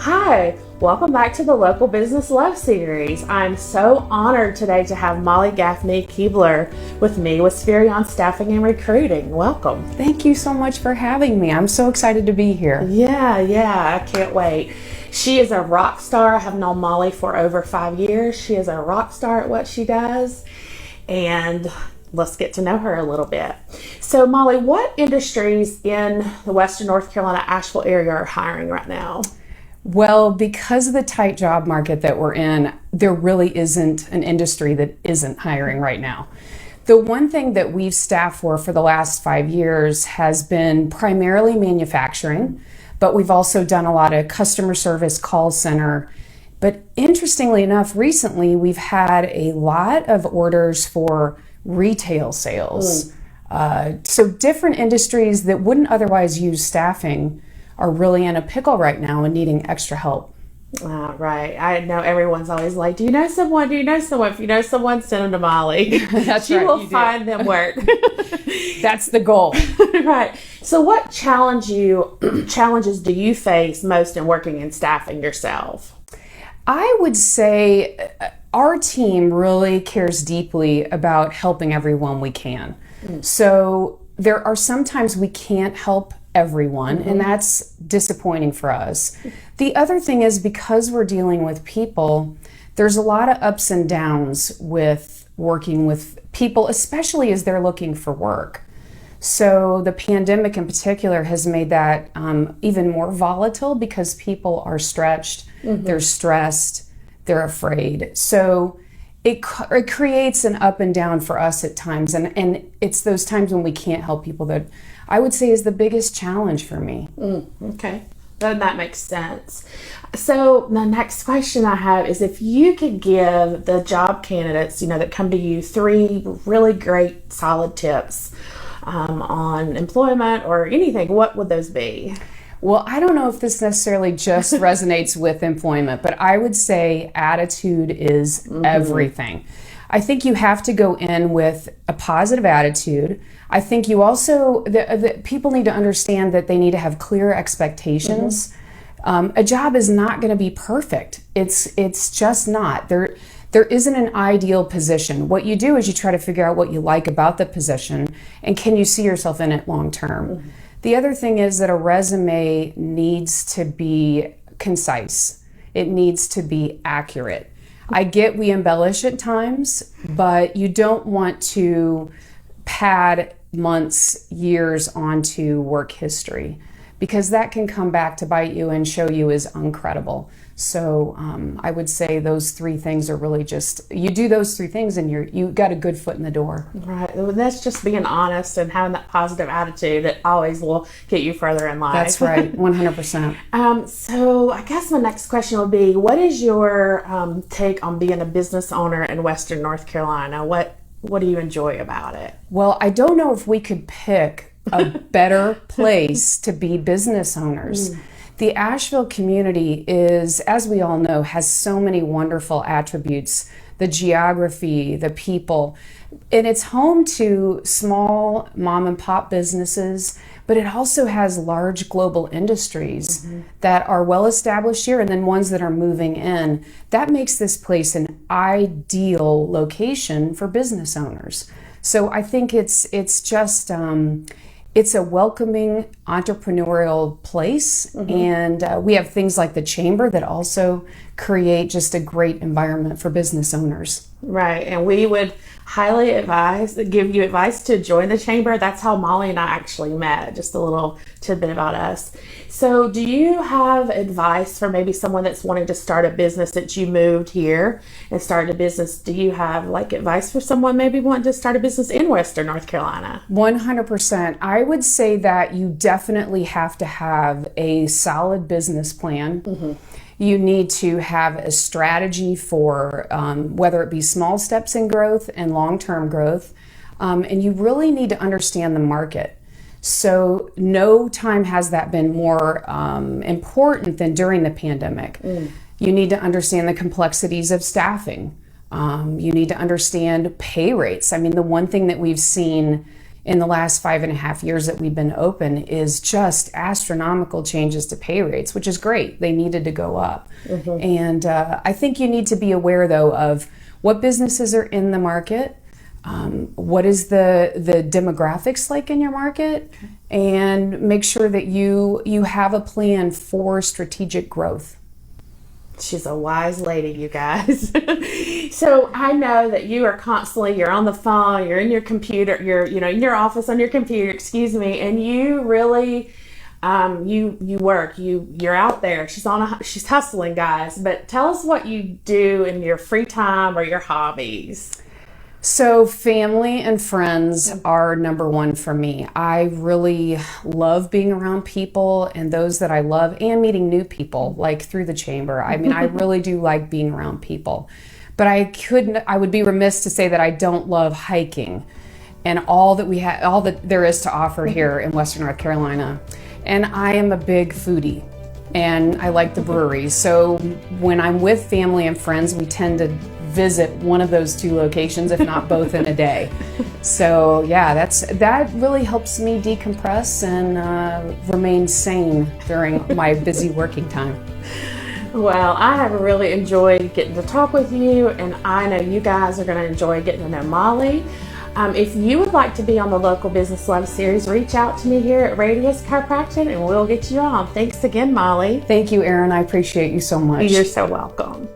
Hi, welcome back to the Local Business Love Series. I'm so honored today to have Molly Gaffney-Keebler with me with Spherion Staffing and Recruiting. Welcome. Thank you so much for having me. I'm so excited to be here. Yeah, I can't wait. She is a rock star. I have known Molly for over 5 years. She is a rock star at what she does, and let's get to know her a little bit. So Molly, what industries in the Western North Carolina, Asheville area are hiring right now? Well, because of the tight job market that we're in, there really isn't an industry that isn't hiring right now. The one thing that we've staffed for the last 5 years has been primarily manufacturing, but we've also done a lot of customer service, call center. But interestingly enough, recently we've had a lot of orders for retail sales. So different industries that wouldn't otherwise use staffing are really in a pickle right now and needing extra help. Right. I know everyone's always like, do you know someone? If you know someone, send them to Molly. That's she right, will find them work. That's the goal. Right. So what challenges do you face most in working in staffing yourself? I would say our team really cares deeply about helping everyone we can. So there are sometimes we can't help everyone, and that's disappointing for us. The other thing is, because we're dealing with people, there's a lot of ups and downs with working with people, especially as they're looking for work. So the pandemic in particular has made that even more volatile because people are stretched, they're stressed, they're afraid. So it creates an up and down for us at times, and it's those times when we can't help people that I would say is the biggest challenge for me. Okay, then that makes sense. So the next question I have is, if you could give the job candidates, that come to you 3 really great solid tips on employment or anything, what would those be? Well, I don't know if this necessarily just resonates with employment, but I would say attitude is everything. I think you have to go in with a positive attitude. I think you also, people need to understand that they need to have clear expectations. A job is not going to be perfect. It's just not. There isn't an ideal position. What you do is you try to figure out what you like about the position and can you see yourself in it long term. The other thing is that a resume needs to be concise. It needs to be accurate. I get we embellish at times, but you don't want to pad months, years onto work history, because that can come back to bite you and show you as uncredible. So I would say those 3 things are really just, you do those 3 things and you got a good foot in the door. Right. That's just being honest and having that positive attitude. It always will get you further in life. That's right, 100%. So I guess my next question would be, what is your take on being a business owner in Western North Carolina? What do you enjoy about it? Well, I don't know if we could pick a better place to be business owners. The Asheville community is, as we all know, has so many wonderful attributes. The geography, the people, and it's home to small mom and pop businesses, but it also has large global industries that are well established here and then ones that are moving in. That makes this place an ideal location for business owners. So I think it's just it's a welcoming entrepreneurial place, and we have things like the chamber that also create just a great environment for business owners. Right, and we would highly give you advice to join the chamber. That's how Molly and I actually met, just a little tidbit about us. So do you have advice for maybe someone that's wanting to start a business, that you moved here and started a business? Do you have advice for someone maybe wanting to start a business in Western North Carolina? 100%. I would say that you definitely have to have a solid business plan. You need to have a strategy for whether it be small steps in growth and long-term growth. And you really need to understand the market. So no time has that been more important than during the pandemic. You need to understand the complexities of staffing. You need to understand pay rates. I mean, the one thing that we've seen in the last 5.5 years that we've been open is just astronomical changes to pay rates, which is great. They needed to go up. And I think you need to be aware, though, of what businesses are in the market, what is the demographics like in your market, and make sure that you have a plan for strategic growth. She's a wise lady, you guys. So I know that you are constantly, you're on the phone, you're in your computer, you're in your office on your computer, excuse me, and you really you work, you're out there. She's hustling, guys. But tell us what you do in your free time or your hobbies. So family and friends are number one for me. I really love being around people and those that I love, and meeting new people, like through the chamber. I mean, I really do like being around people. But I would be remiss to say that I don't love hiking and all that there is to offer here in Western North Carolina. And I am a big foodie, and I like the breweries. So when I'm with family and friends, we tend to visit one of those two locations, if not both, in a day. So yeah, that really helps me decompress and remain sane during my busy working time. Well, I have really enjoyed getting to talk with you, and I know you guys are going to enjoy getting to know Molly. If you would like to be on the Local Business Love series, reach out to me here at Radius Chiropractic and we'll get you on. Thanks again, Molly. Thank you, Erin. I appreciate you so much. You're so welcome.